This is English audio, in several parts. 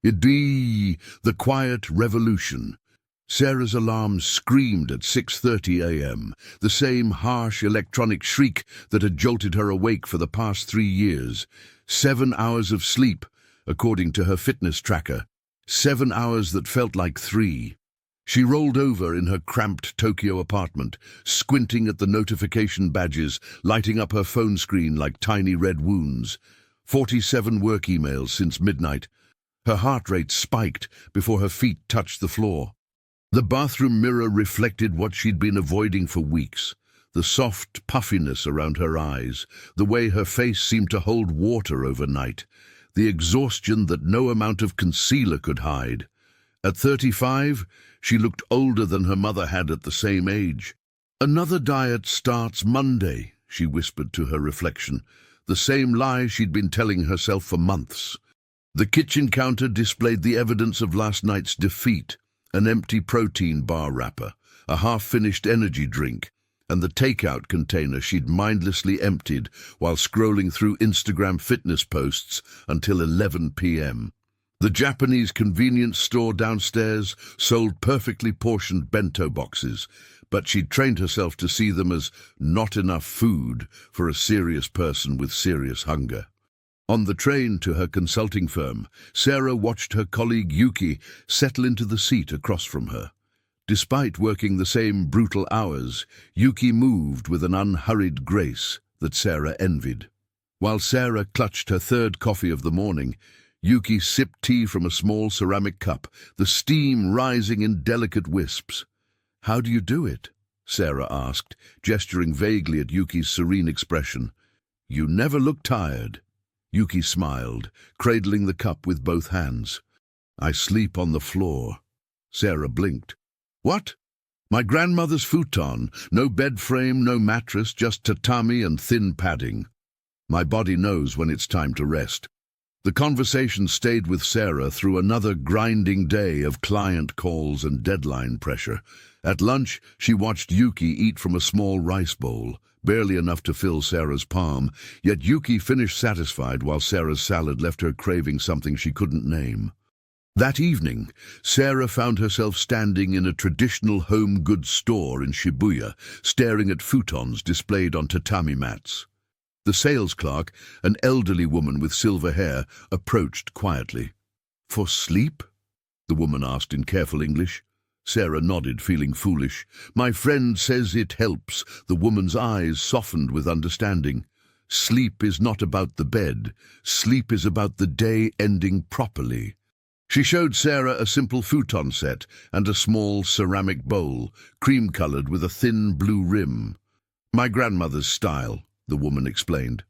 Idee, the quiet revolution. Sarah's alarm screamed at 6:30 a.m., the same harsh electronic shriek that had jolted her awake for the past 3 years. 7 hours of sleep, according to her fitness tracker. 7 hours that felt like 3. She rolled over in her cramped Tokyo apartment, squinting at the notification badges, lighting up her phone screen like tiny red wounds. 47 work emails since midnight. Her heart rate spiked before her feet touched the floor. The bathroom mirror reflected what she'd been avoiding for weeks. The soft puffiness around her eyes, the way her face seemed to hold water overnight, the exhaustion that no amount of concealer could hide. At 35, she looked older than her mother had at the same age. "Another diet starts Monday," she whispered to her reflection, the same lie she'd been telling herself for months. The kitchen counter displayed the evidence of last night's defeat: an empty protein bar wrapper, a half-finished energy drink, and the takeout container she'd mindlessly emptied while scrolling through Instagram fitness posts until 11 p.m. The Japanese convenience store downstairs sold perfectly portioned bento boxes, but she'd trained herself to see them as not enough food for a serious person with serious hunger. On the train to her consulting firm, Sarah watched her colleague Yuki settle into the seat across from her. Despite working the same brutal hours, Yuki moved with an unhurried grace that Sarah envied. While Sarah clutched her third coffee of the morning, Yuki sipped tea from a small ceramic cup, the steam rising in delicate wisps. "How do you do it?" Sarah asked, gesturing vaguely at Yuki's serene expression. "You never look tired." Yuki smiled, cradling the cup with both hands. "I sleep on the floor." Sarah blinked. "What?" "My grandmother's futon. No bed frame, no mattress, just tatami and thin padding. My body knows when it's time to rest." The conversation stayed with Sarah through another grinding day of client calls and deadline pressure. At lunch, she watched Yuki eat from a small rice bowl, barely enough to fill Sarah's palm, yet Yuki finished satisfied while Sarah's salad left her craving something she couldn't name. That evening, Sarah found herself standing in a traditional home goods store in Shibuya, staring at futons displayed on tatami mats. The sales clerk, an elderly woman with silver hair, approached quietly. "For sleep?" the woman asked in careful English. Sarah nodded, feeling foolish. "My friend says it helps." The woman's eyes softened with understanding. "Sleep is not about the bed. Sleep is about the day ending properly." She showed Sarah a simple futon set and a small ceramic bowl, cream-colored with a thin blue rim. "My grandmother's style," the woman explained.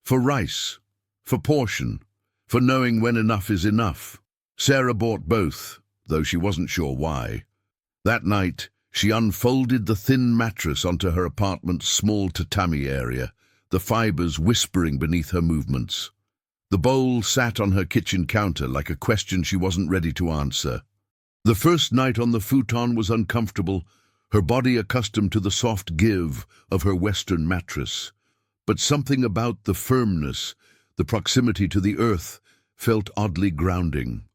"For rice, for portion, for knowing when enough is enough." Sarah bought both, though she wasn't sure why. That night, she unfolded the thin mattress onto her apartment's small tatami area, the fibers whispering beneath her movements. The bowl sat on her kitchen counter like a question she wasn't ready to answer. The first night on the futon was uncomfortable, her body accustomed to the soft give of her Western mattress. But something about the firmness, the proximity to the earth, felt oddly grounding.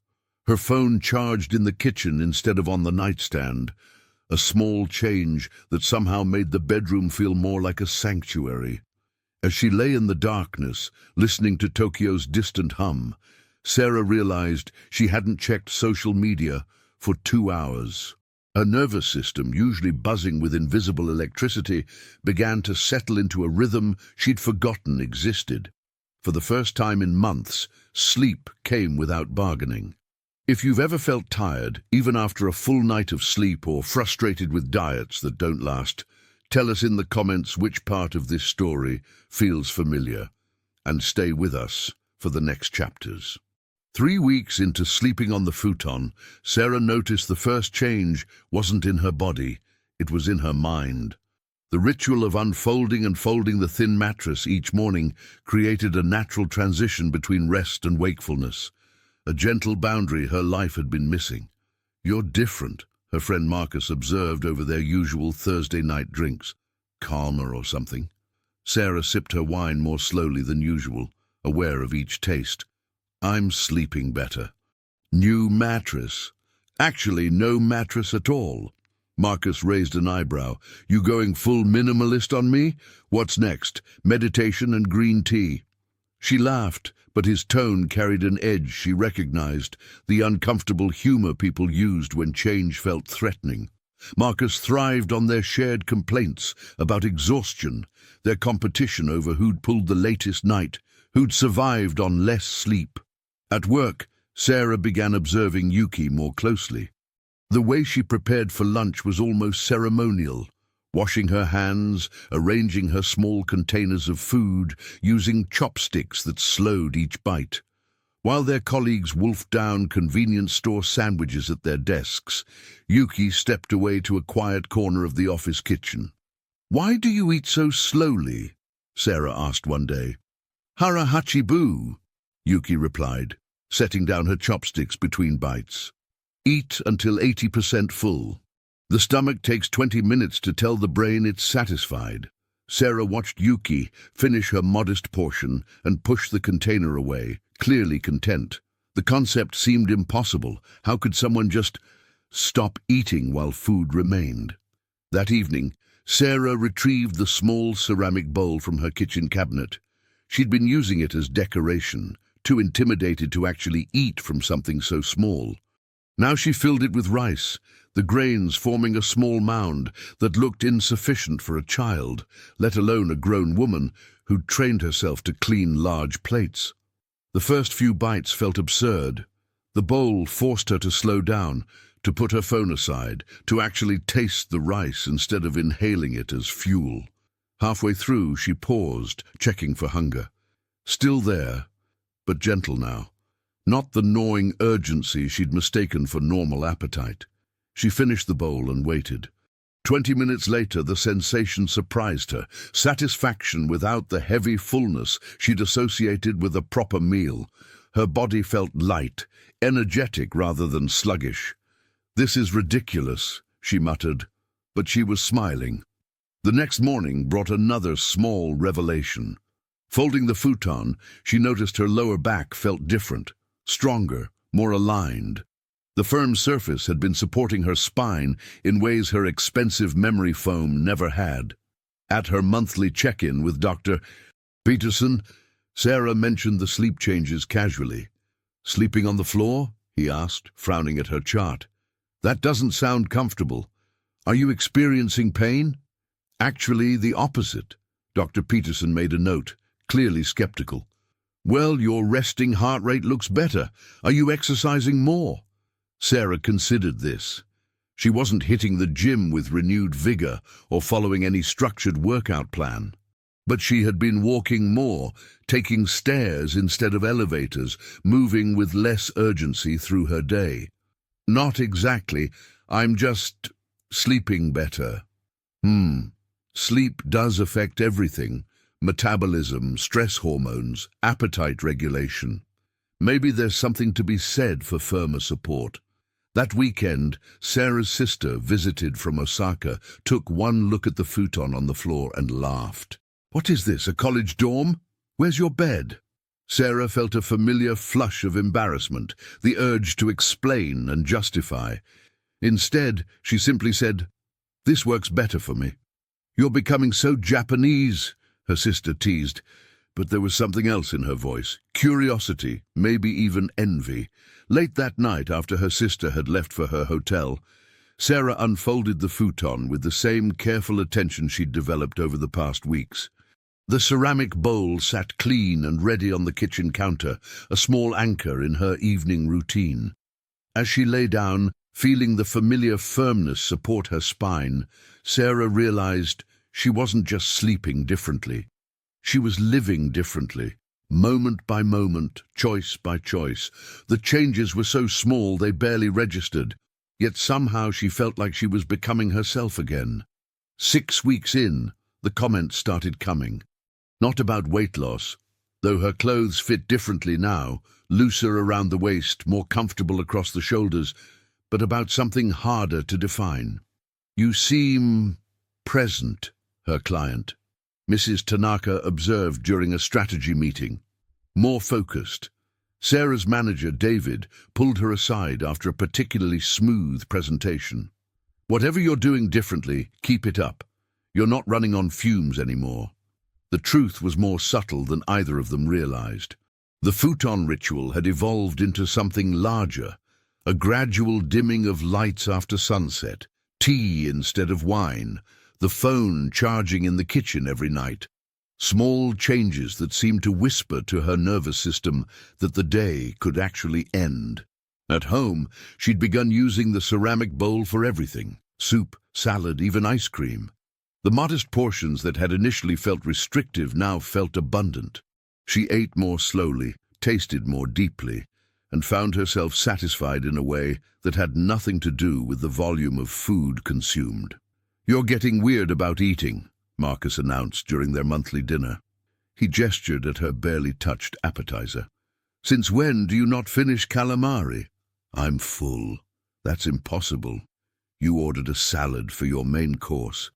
Her phone charged in the kitchen instead of on the nightstand, a small change that somehow made the bedroom feel more like a sanctuary. As she lay in the darkness, listening to Tokyo's distant hum, Sarah realized she hadn't checked social media for 2 hours. Her nervous system, usually buzzing with invisible electricity, began to settle into a rhythm she'd forgotten existed. For the first time in months, sleep came without bargaining. If you've ever felt tired, even after a full night of sleep, or frustrated with diets that don't last, tell us in the comments which part of this story feels familiar, and stay with us for the next chapters. 3 weeks into sleeping on the futon, Sarah noticed the first change wasn't in her body, it was in her mind. The ritual of unfolding and folding the thin mattress each morning created a natural transition between rest and wakefulness, a gentle boundary her life had been missing. "You're different," her friend Marcus observed over their usual Thursday night drinks. "Calmer or something?" Sarah sipped her wine more slowly than usual, aware of each taste. "I'm sleeping better." New mattress. Actually, no mattress at all. Marcus raised an eyebrow. You going full minimalist on me? What's next? Meditation and green tea. She laughed, but his tone carried an edge she recognized, the uncomfortable humor people used when change felt threatening. Marcus thrived on their shared complaints about exhaustion, their competition over who'd pulled the latest night, who'd survived on less sleep. At work, Sarah began observing Yuki more closely. The way she prepared for lunch was almost ceremonial, washing her hands, arranging her small containers of food, using chopsticks that slowed each bite. While their colleagues wolfed down convenience store sandwiches at their desks, Yuki stepped away to a quiet corner of the office kitchen. "Why do you eat so slowly?" Sarah asked one day. "Hara hachibu," Yuki replied, setting down her chopsticks between bites. "Eat until 80% full. The stomach takes 20 minutes to tell the brain it's satisfied." Sarah watched Yuki finish her modest portion and push the container away, clearly content. The concept seemed impossible. How could someone just stop eating while food remained? That evening, Sarah retrieved the small ceramic bowl from her kitchen cabinet. She'd been using it as decoration, too intimidated to actually eat from something so small. Now she filled it with rice, the grains forming a small mound that looked insufficient for a child, let alone a grown woman who'd trained herself to clean large plates. The first few bites felt absurd. The bowl forced her to slow down, to put her phone aside, to actually taste the rice instead of inhaling it as fuel. Halfway through, she paused, checking for hunger. Still there, but gentle now. Not the gnawing urgency she'd mistaken for normal appetite. She finished the bowl and waited. 20 minutes later, the sensation surprised her, satisfaction without the heavy fullness she'd associated with a proper meal. Her body felt light, energetic rather than sluggish. "This is ridiculous," she muttered, but she was smiling. The next morning brought another small revelation. Folding the futon, she noticed her lower back felt different, stronger, more aligned. The firm surface had been supporting her spine in ways her expensive memory foam never had. At her monthly check-in with Dr. Peterson, Sarah mentioned the sleep changes casually. "Sleeping on the floor?" he asked, frowning at her chart. "That doesn't sound comfortable. Are you experiencing pain?" "Actually, the opposite," Dr. Peterson made a note, clearly skeptical. "Well, your resting heart rate looks better. Are you exercising more?" Sarah considered this. She wasn't hitting the gym with renewed vigor or following any structured workout plan. But she had been walking more, taking stairs instead of elevators, moving with less urgency through her day. "Not exactly. I'm just sleeping better." Sleep does affect everything. Metabolism, stress hormones, appetite regulation. Maybe there's something to be said for firmer support. That weekend, Sarah's sister visited from Osaka, took one look at the futon on the floor and laughed. "What is this, a college dorm? Where's your bed?" Sarah felt a familiar flush of embarrassment, the urge to explain and justify. Instead, she simply said, "This works better for me." "You're becoming so Japanese," her sister teased, but there was something else in her voice, curiosity, maybe even envy. Late that night, after her sister had left for her hotel, Sarah unfolded the futon with the same careful attention she'd developed over the past weeks. The ceramic bowl sat clean and ready on the kitchen counter, a small anchor in her evening routine. As she lay down, feeling the familiar firmness support her spine, Sarah realized she wasn't just sleeping differently. She was living differently, moment by moment, choice by choice. The changes were so small they barely registered, yet somehow she felt like she was becoming herself again. 6 weeks in, the comments started coming. Not about weight loss, though her clothes fit differently now, looser around the waist, more comfortable across the shoulders, but about something harder to define. "You seem present," her client, Mrs. Tanaka, observed during a strategy meeting. "More focused." Sarah's manager, David, pulled her aside after a particularly smooth presentation. "Whatever you're doing differently, keep it up. You're not running on fumes anymore." The truth was more subtle than either of them realized. The futon ritual had evolved into something larger, a gradual dimming of lights after sunset, tea instead of wine, the phone charging in the kitchen every night. Small changes that seemed to whisper to her nervous system that the day could actually end. At home, she'd begun using the ceramic bowl for everything: soup, salad, even ice cream. The modest portions that had initially felt restrictive now felt abundant. She ate more slowly, tasted more deeply, and found herself satisfied in a way that had nothing to do with the volume of food consumed. "You're getting weird about eating," Marcus announced during their monthly dinner. He gestured at her barely touched appetizer. "Since when do you not finish calamari?" "I'm full." "That's impossible. You ordered a salad for your main course."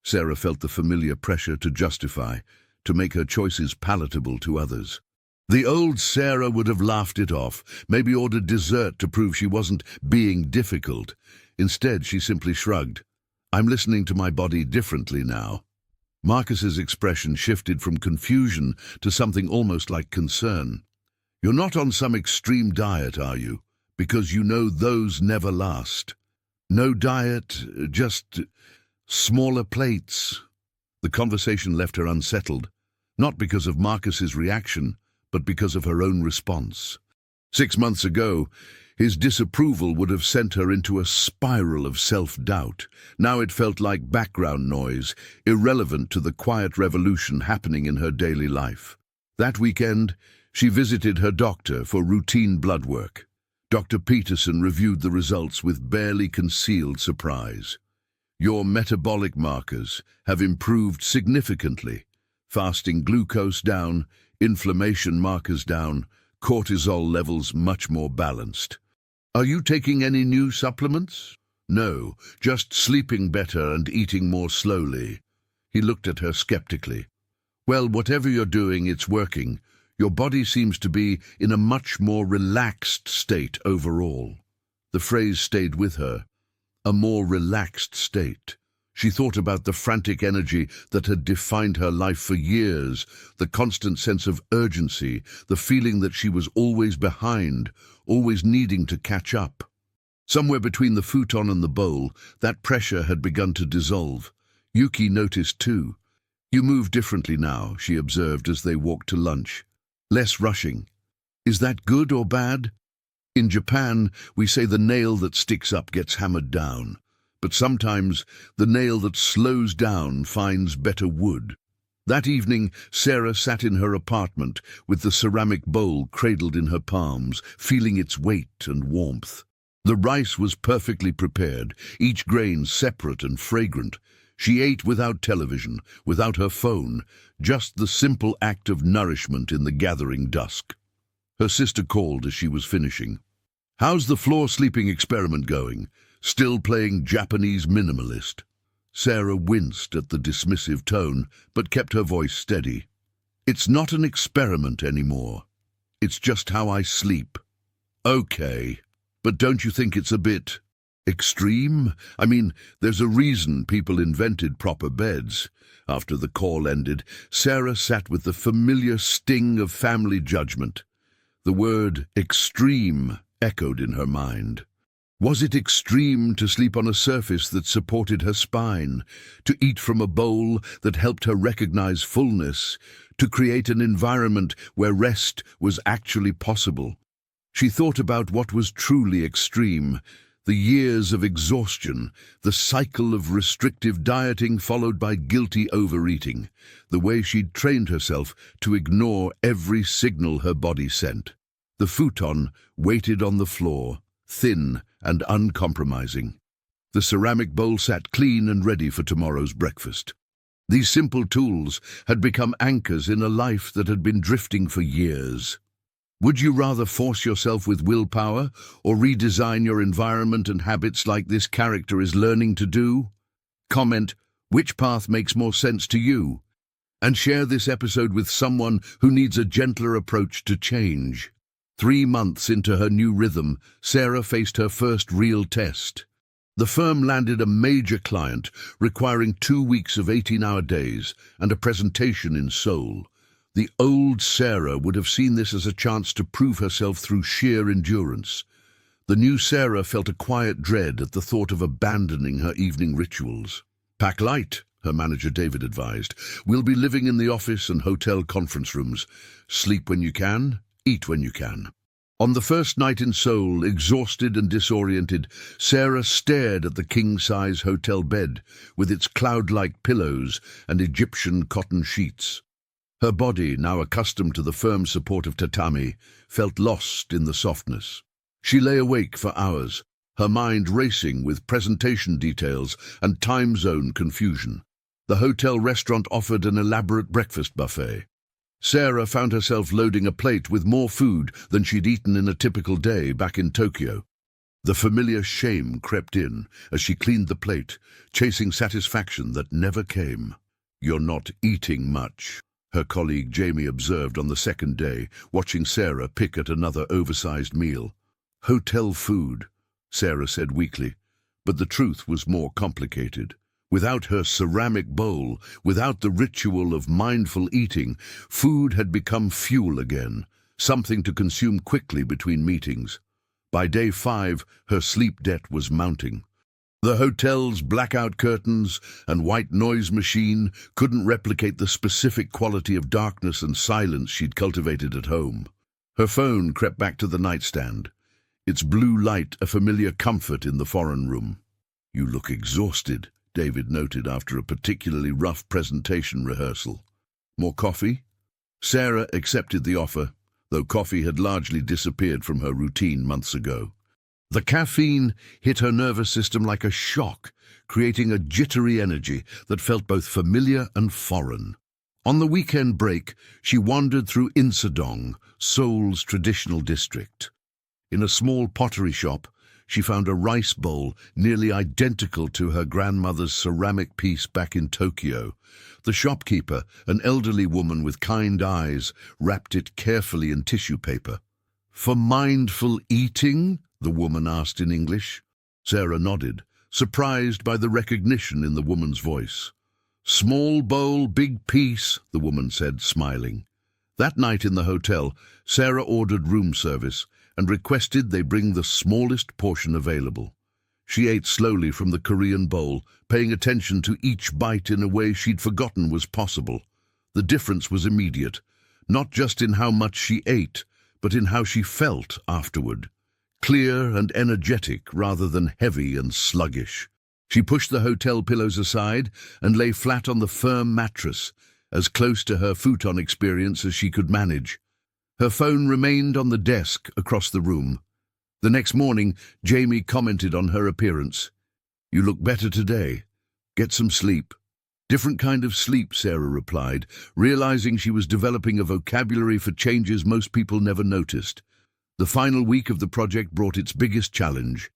Sarah felt the familiar pressure to justify, to make her choices palatable to others. The old Sarah would have laughed it off, maybe ordered dessert to prove she wasn't being difficult. Instead, she simply shrugged. "I'm listening to my body differently now." Marcus's expression shifted from confusion to something almost like concern. "You're not on some extreme diet, are you? Because you know those never last." "No diet, just smaller plates." The conversation left her unsettled, not because of Marcus's reaction, but because of her own response. 6 months ago, his disapproval would have sent her into a spiral of self-doubt. Now it felt like background noise, irrelevant to the quiet revolution happening in her daily life. That weekend, she visited her doctor for routine blood work. Dr. Peterson reviewed the results with barely concealed surprise. "Your metabolic markers have improved significantly. Fasting glucose down, inflammation markers down, cortisol levels much more balanced." "Are you taking any new supplements?" "No, just sleeping better and eating more slowly." He looked at her skeptically. "Well, whatever you're doing, it's working. Your body seems to be in a much more relaxed state overall." The phrase stayed with her. A more relaxed state. She thought about the frantic energy that had defined her life for years, the constant sense of urgency, the feeling that she was always behind, always needing to catch up. Somewhere between the futon and the bowl, that pressure had begun to dissolve. Yuki noticed too. "You move differently now," she observed as they walked to lunch. "Less rushing." "Is that good or bad?" "In Japan, we say the nail that sticks up gets hammered down. But sometimes the nail that slows down finds better wood." That evening, Sarah sat in her apartment with the ceramic bowl cradled in her palms, feeling its weight and warmth. The rice was perfectly prepared, each grain separate and fragrant. She ate without television, without her phone, just the simple act of nourishment in the gathering dusk. Her sister called as she was finishing. "How's the floor sleeping experiment going? Still playing Japanese minimalist?" Sarah winced at the dismissive tone, but kept her voice steady. "It's not an experiment anymore. It's just how I sleep." "Okay, but don't you think it's a bit extreme? I mean, there's a reason people invented proper beds." After the call ended, Sarah sat with the familiar sting of family judgment. The word extreme echoed in her mind. Was it extreme to sleep on a surface that supported her spine, to eat from a bowl that helped her recognize fullness, to create an environment where rest was actually possible? She thought about what was truly extreme: the years of exhaustion, the cycle of restrictive dieting followed by guilty overeating, the way she'd trained herself to ignore every signal her body sent. The futon waited on the floor, thin and uncompromising. The ceramic bowl sat clean and ready for tomorrow's breakfast. These simple tools had become anchors in a life that had been drifting for years. Would you rather force yourself with willpower or redesign your environment and habits like this character is learning to do? Comment which path makes more sense to you, and share this episode with someone who needs a gentler approach to change. 3 months into her new rhythm, Sarah faced her first real test. The firm landed a major client requiring 2 weeks of 18-hour days and a presentation in Seoul. The old Sarah would have seen this as a chance to prove herself through sheer endurance. The new Sarah felt a quiet dread at the thought of abandoning her evening rituals. "Pack light," her manager David advised. "We'll be living in the office and hotel conference rooms. Sleep when you can, eat when you can." On the first night in Seoul, exhausted and disoriented, Sarah stared at the king-size hotel bed with its cloud-like pillows and Egyptian cotton sheets. Her body, now accustomed to the firm support of tatami, felt lost in the softness. She lay awake for hours, her mind racing with presentation details and time zone confusion. The hotel restaurant offered an elaborate breakfast buffet. Sarah found herself loading a plate with more food than she'd eaten in a typical day back in Tokyo. The familiar shame crept in as she cleaned the plate, chasing satisfaction that never came. "You're not eating much," her colleague Jamie observed on the second day, watching Sarah pick at another oversized meal. "Hotel food," Sarah said weakly, but the truth was more complicated. Without her ceramic bowl, without the ritual of mindful eating, food had become fuel again, something to consume quickly between meetings. By day 5, her sleep debt was mounting. The hotel's blackout curtains and white noise machine couldn't replicate the specific quality of darkness and silence she'd cultivated at home. Her phone crept back to the nightstand, its blue light a familiar comfort in the foreign room. "You look exhausted," David noted after a particularly rough presentation rehearsal. "More coffee?" Sarah accepted the offer, though coffee had largely disappeared from her routine months ago. The caffeine hit her nervous system like a shock, creating a jittery energy that felt both familiar and foreign. On the weekend break, she wandered through Insadong, Seoul's traditional district. In a small pottery shop, she found a rice bowl nearly identical to her grandmother's ceramic piece back in Tokyo. The shopkeeper, an elderly woman with kind eyes, wrapped it carefully in tissue paper. "For mindful eating?" the woman asked in English. Sarah nodded, surprised by the recognition in the woman's voice. "Small bowl, big piece," the woman said, smiling. That night in the hotel, Sarah ordered room service and requested they bring the smallest portion available. She ate slowly from the Korean bowl, paying attention to each bite in a way she'd forgotten was possible. The difference was immediate, not just in how much she ate, but in how she felt afterward. Clear and energetic rather than heavy and sluggish. She pushed the hotel pillows aside and lay flat on the firm mattress, as close to her futon experience as she could manage. Her phone remained on the desk across the room. The next morning, Jamie commented on her appearance. "You look better today. Get some sleep." "Different kind of sleep," Sarah replied, realizing she was developing a vocabulary for changes most people never noticed. The final week of the project brought its biggest challenge.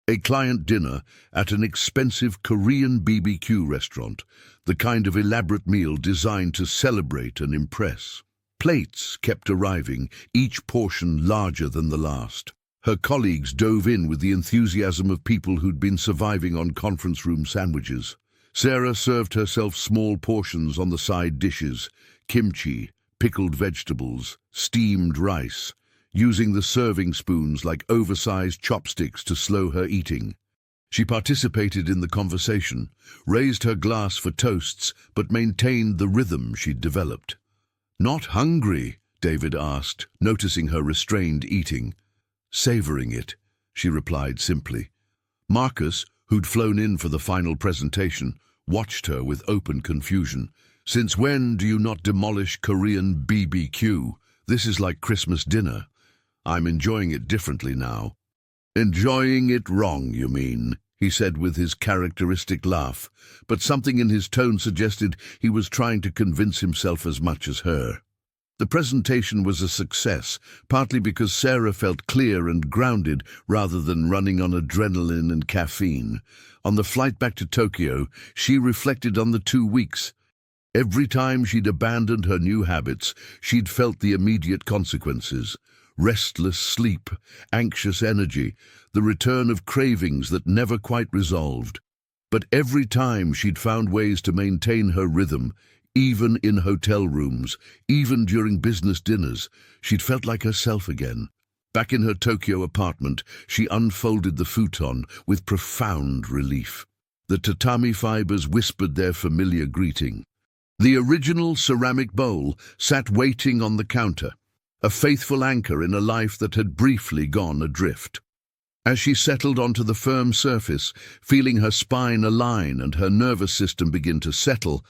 A client dinner at an expensive Korean BBQ restaurant, the kind of elaborate meal designed to celebrate and impress. Plates kept arriving, each portion larger than the last. Her colleagues dove in with the enthusiasm of people who'd been surviving on conference room sandwiches. Sarah served herself small portions on the side dishes, kimchi, pickled vegetables, steamed rice, using the serving spoons like oversized chopsticks to slow her eating. She participated in the conversation, raised her glass for toasts, but maintained the rhythm she'd developed. "Not hungry?" David asked, noticing her restrained eating. "Savoring it," she replied simply. Marcus, who'd flown in for the final presentation, watched her with open confusion. "Since when do you not demolish Korean BBQ? This is like Christmas dinner. I'm enjoying it differently now." "Enjoying it wrong, you mean?" he said with his characteristic laugh, but something in his tone suggested he was trying to convince himself as much as her. The presentation was a success, partly because Sarah felt clear and grounded rather than running on adrenaline and caffeine. On the flight back to Tokyo, she reflected on the 2 weeks. Every time she'd abandoned her new habits, she'd felt the immediate consequences. restless sleep, anxious energy, the return of cravings that never quite resolved. But every time she'd found ways to maintain her rhythm, even in hotel rooms, even during business dinners, she'd felt like herself again. Back in her Tokyo apartment, she unfolded the futon with profound relief. The tatami fibers whispered their familiar greeting. The original ceramic bowl sat waiting on the counter, a faithful anchor in a life that had briefly gone adrift. As she settled onto the firm surface, feeling her spine align and her nervous system begin to settle,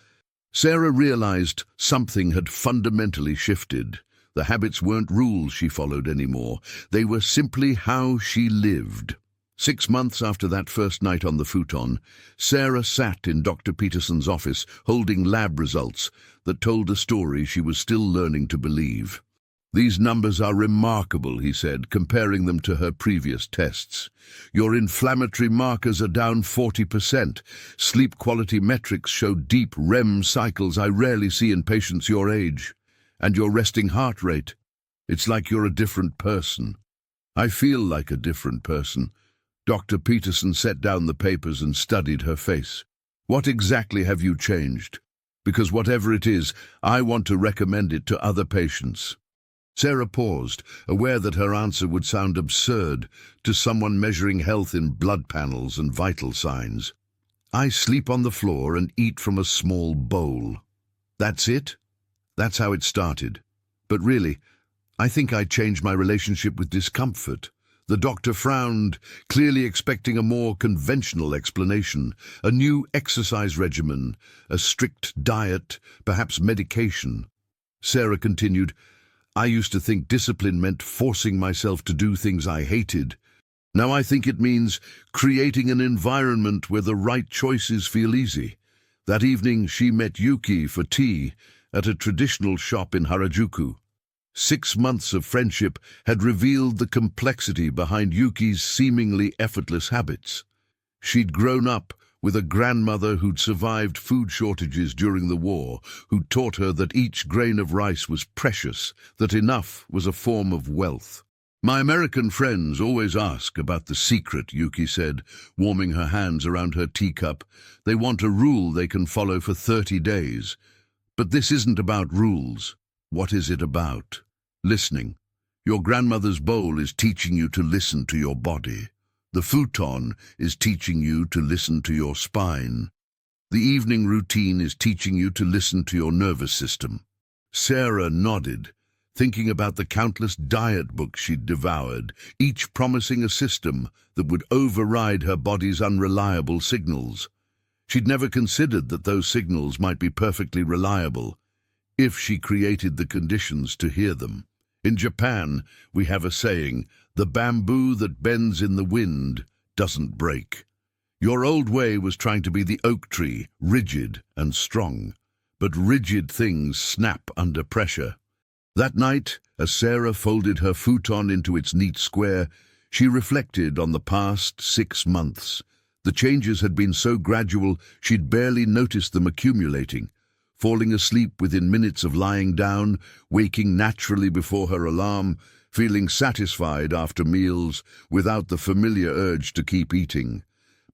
Sarah realized something had fundamentally shifted. The habits weren't rules she followed anymore. They were simply how she lived. 6 months after that first night on the futon, Sarah sat in Dr. Peterson's office holding lab results that told a story she was still learning to believe. "These numbers are remarkable," he said, comparing them to her previous tests. "Your inflammatory markers are down 40%. Sleep quality metrics show deep REM cycles I rarely see in patients your age. And your resting heart rate. It's like you're a different person." "I feel like a different person." Dr. Peterson set down the papers and studied her face. "What exactly have you changed? Because whatever it is, I want to recommend it to other patients." Sarah paused, aware that her answer would sound absurd to someone measuring health in blood panels and vital signs. "I sleep on the floor and eat from a small bowl. That's it?" That's how it started. But really, I think I changed my relationship with discomfort. The doctor frowned, clearly expecting a more conventional explanation, a new exercise regimen, a strict diet, perhaps medication. Sarah continued, "I used to think discipline meant forcing myself to do things I hated. Now I think it means creating an environment where the right choices feel easy." That evening she met Yuki for tea at a traditional shop in Harajuku. 6 months of friendship had revealed the complexity behind Yuki's seemingly effortless habits. She'd grown up with a grandmother who'd survived food shortages during the war, who taught her that each grain of rice was precious, that enough was a form of wealth. "My American friends always ask about the secret," Yuki said, warming her hands around her teacup. "They want a rule they can follow for 30 days. But this isn't about rules. What is it about? Listening. Your grandmother's bowl is teaching you to listen to your body. The futon is teaching you to listen to your spine. The evening routine is teaching you to listen to your nervous system." Sarah nodded, thinking about the countless diet books she'd devoured, each promising a system that would override her body's unreliable signals. She'd never considered that those signals might be perfectly reliable, if she created the conditions to hear them. In Japan, we have a saying, "The bamboo that bends in the wind doesn't break." Your old way was trying to be the oak tree, rigid and strong. But rigid things snap under pressure. That night, as Sarah folded her futon into its neat square, she reflected on the past 6 months. The changes had been so gradual she'd barely noticed them accumulating, falling asleep within minutes of lying down, waking naturally before her alarm, feeling satisfied after meals without the familiar urge to keep eating.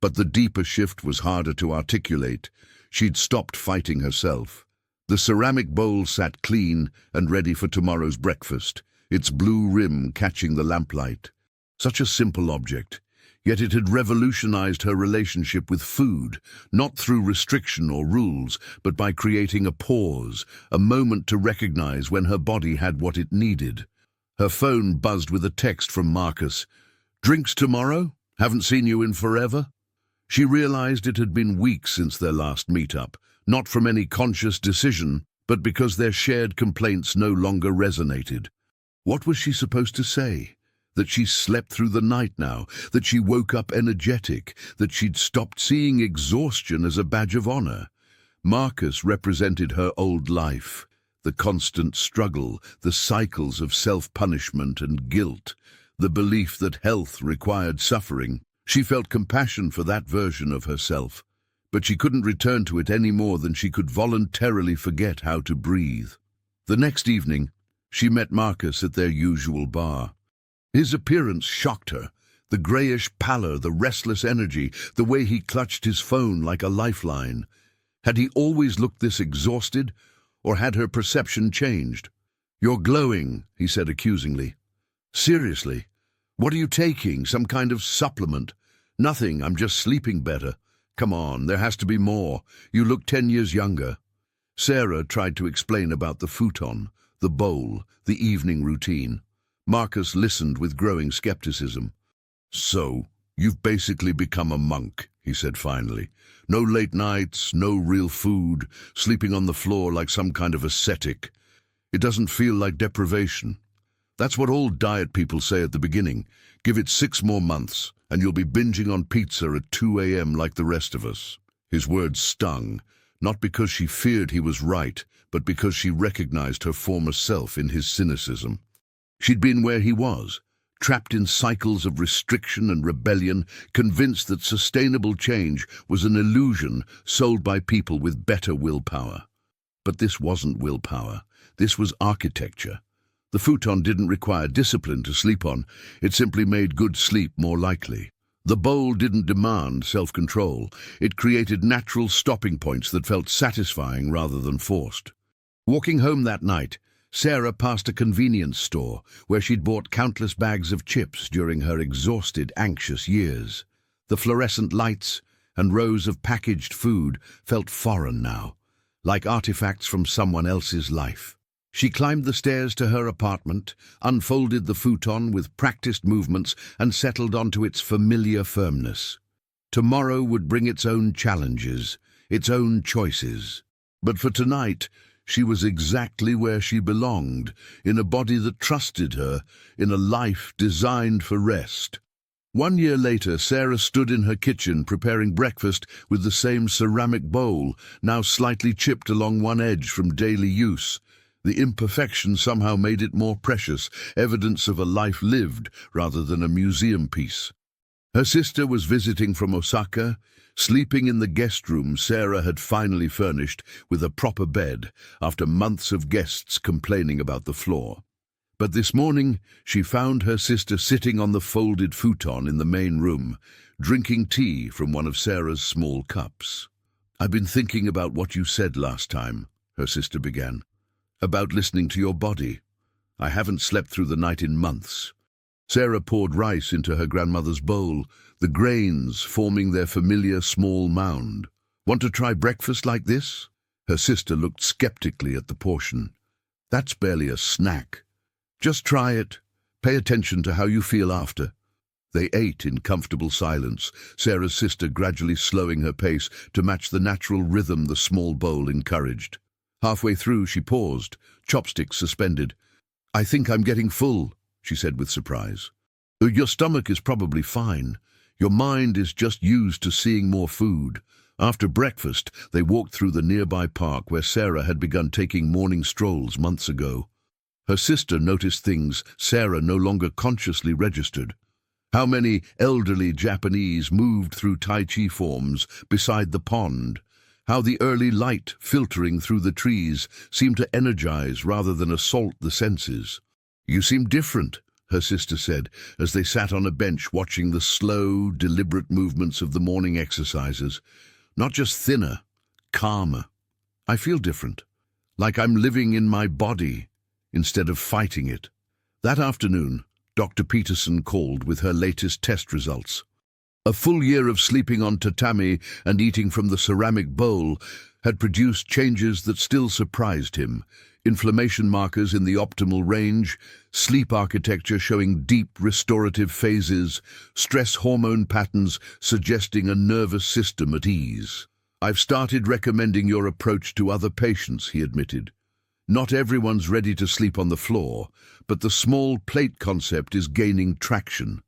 But the deeper shift was harder to articulate. She'd stopped fighting herself. The ceramic bowl sat clean and ready for tomorrow's breakfast, its blue rim catching the lamplight. Such a simple object. Yet it had revolutionized her relationship with food, not through restriction or rules, but by creating a pause, a moment to recognize when her body had what it needed. Her phone buzzed with a text from Marcus. "Drinks tomorrow? Haven't seen you in forever?" She realized it had been weeks since their last meetup, not from any conscious decision, but because their shared complaints no longer resonated. What was she supposed to say? That she slept through the night now, that she woke up energetic, that she'd stopped seeing exhaustion as a badge of honor. Marcus represented her old life, the constant struggle, the cycles of self-punishment and guilt, the belief that health required suffering. She felt compassion for that version of herself, but she couldn't return to it any more than she could voluntarily forget how to breathe. The next evening, She met Marcus at their usual bar. His appearance shocked her. The greyish pallor, the restless energy, the way he clutched his phone like a lifeline. Had he always looked this exhausted, or had her perception changed? "You're glowing," he said accusingly. "Seriously? What are you taking? Some kind of supplement?" "Nothing, I'm just sleeping better." "Come on, there has to be more. You look 10 years younger." Sarah tried to explain about the futon, the bowl, the evening routine. Marcus listened with growing skepticism. "So, you've basically become a monk," he said finally. "No late nights, no real food, sleeping on the floor like some kind of ascetic. It doesn't feel like deprivation." "That's what all diet people say at the beginning. Give it 6 more months, and you'll be binging on pizza at 2 a.m. like the rest of us." His words stung, not because she feared he was right, but because she recognized her former self in his cynicism. She'd been where he was, trapped in cycles of restriction and rebellion, convinced that sustainable change was an illusion sold by people with better willpower. But this wasn't willpower. This was architecture. The futon didn't require discipline to sleep on. It simply made good sleep more likely. The bowl didn't demand self-control. It created natural stopping points that felt satisfying rather than forced. Walking home that night, Sarah passed a convenience store where she'd bought countless bags of chips during her exhausted, anxious years. The fluorescent lights and rows of packaged food felt foreign now, like artifacts from someone else's life. She climbed the stairs to her apartment, unfolded the futon with practiced movements, and settled onto its familiar firmness. Tomorrow would bring its own challenges, its own choices. But for tonight, she was exactly where she belonged, in a body that trusted her, in a life designed for rest. 1 year later, Sarah stood in her kitchen preparing breakfast with the same ceramic bowl, now slightly chipped along one edge from daily use. The imperfection somehow made it more precious, evidence of a life lived rather than a museum piece. Her sister was visiting from Osaka, sleeping in the guest room Sarah had finally furnished with a proper bed after months of guests complaining about the floor. But this morning she found her sister sitting on the folded futon in the main room, drinking tea from one of Sarah's small cups. "I've been thinking about what you said last time," her sister began. "About listening to your body. I haven't slept through the night in months." Sarah poured rice into her grandmother's bowl, the grains forming their familiar small mound. "Want to try breakfast like this?" Her sister looked skeptically at the portion. "That's barely a snack. Just try it. Pay attention to how you feel after." They ate in comfortable silence, Sarah's sister gradually slowing her pace to match the natural rhythm the small bowl encouraged. Halfway through, she paused, chopsticks suspended. "I think I'm getting full," she said with surprise. "Your stomach is probably fine. Your mind is just used to seeing more food." After breakfast, they walked through the nearby park where Sarah had begun taking morning strolls months ago. Her sister noticed things Sarah no longer consciously registered. How many elderly Japanese moved through Tai Chi forms beside the pond. How the early light filtering through the trees seemed to energize rather than assault the senses. "You seem different," her sister said, as they sat on a bench watching the slow, deliberate movements of the morning exercises. "Not just thinner, calmer. I feel different, like I'm living in my body instead of fighting it." That afternoon, Dr. Peterson called with her latest test results. A full year of sleeping on tatami and eating from the ceramic bowl had produced changes that still surprised him. Inflammation markers in the optimal range, sleep architecture showing deep restorative phases, stress hormone patterns suggesting a nervous system at ease. "I've started recommending your approach to other patients," he admitted. "Not everyone's ready to sleep on the floor, but the small plate concept is gaining traction.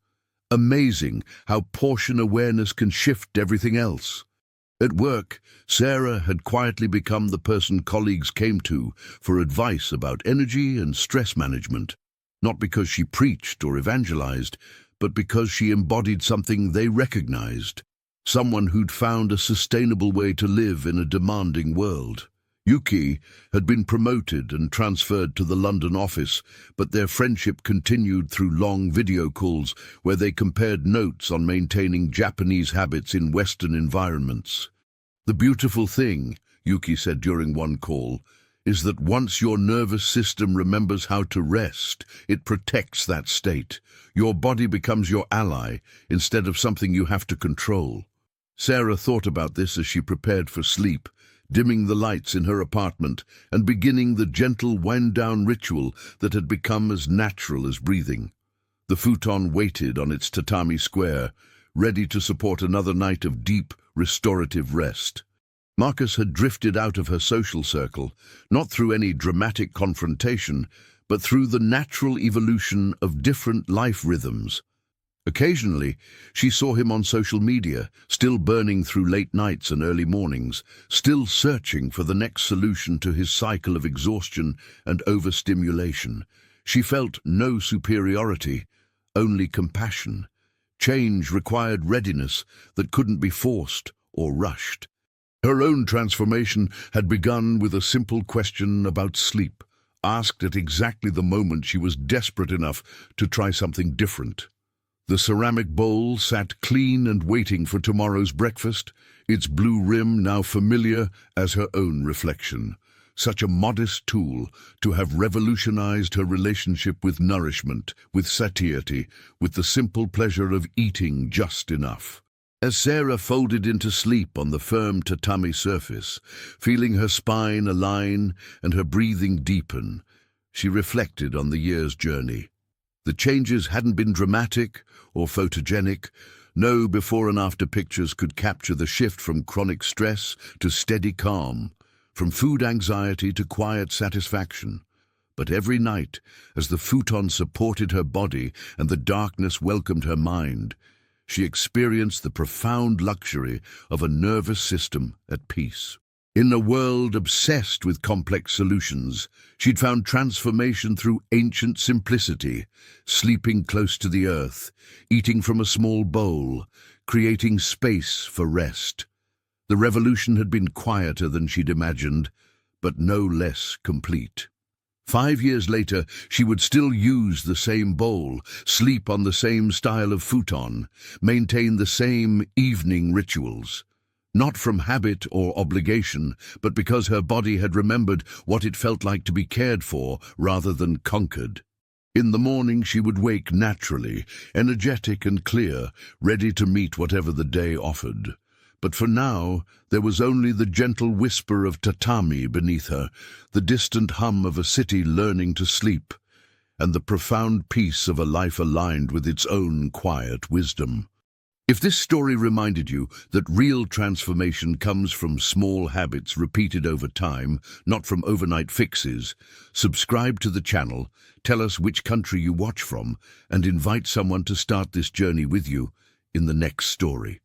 Amazing how portion awareness can shift everything else." At work, Sarah had quietly become the person colleagues came to for advice about energy and stress management, not because she preached or evangelized, but because she embodied something they recognized, someone who'd found a sustainable way to live in a demanding world. Yuki had been promoted and transferred to the London office, but their friendship continued through long video calls where they compared notes on maintaining Japanese habits in Western environments. "The beautiful thing," Yuki said during one call, "is that once your nervous system remembers how to rest, it protects that state. Your body becomes your ally instead of something you have to control." Sarah thought about this as she prepared for sleep, dimming the lights in her apartment and beginning the gentle wind-down ritual that had become as natural as breathing. The futon waited on its tatami square, ready to support another night of deep, restorative rest. Marcus had drifted out of her social circle, not through any dramatic confrontation, but through the natural evolution of different life rhythms. Occasionally, she saw him on social media, still burning through late nights and early mornings, still searching for the next solution to his cycle of exhaustion and overstimulation. She felt no superiority, only compassion. Change required readiness that couldn't be forced or rushed. Her own transformation had begun with a simple question about sleep, asked at exactly the moment she was desperate enough to try something different. The ceramic bowl sat clean and waiting for tomorrow's breakfast, its blue rim now familiar as her own reflection. Such a modest tool to have revolutionized her relationship with nourishment, with satiety, with the simple pleasure of eating just enough. As Sarah folded into sleep on the firm tatami surface, feeling her spine align and her breathing deepen, she reflected on the year's journey. The changes hadn't been dramatic or photogenic. No before and after pictures could capture the shift from chronic stress to steady calm, from food anxiety to quiet satisfaction. But every night, as the futon supported her body and the darkness welcomed her mind, she experienced the profound luxury of a nervous system at peace. In a world obsessed with complex solutions, she'd found transformation through ancient simplicity, sleeping close to the earth, eating from a small bowl, creating space for rest. The revolution had been quieter than she'd imagined, but no less complete. 5 years later, she would still use the same bowl, sleep on the same style of futon, maintain the same evening rituals. Not from habit or obligation, but because her body had remembered what it felt like to be cared for rather than conquered. In the morning she would wake naturally, energetic and clear, ready to meet whatever the day offered. But for now, there was only the gentle whisper of tatami beneath her, the distant hum of a city learning to sleep, and the profound peace of a life aligned with its own quiet wisdom. If this story reminded you that real transformation comes from small habits repeated over time, not from overnight fixes, subscribe to the channel, tell us which country you watch from, and invite someone to start this journey with you in the next story.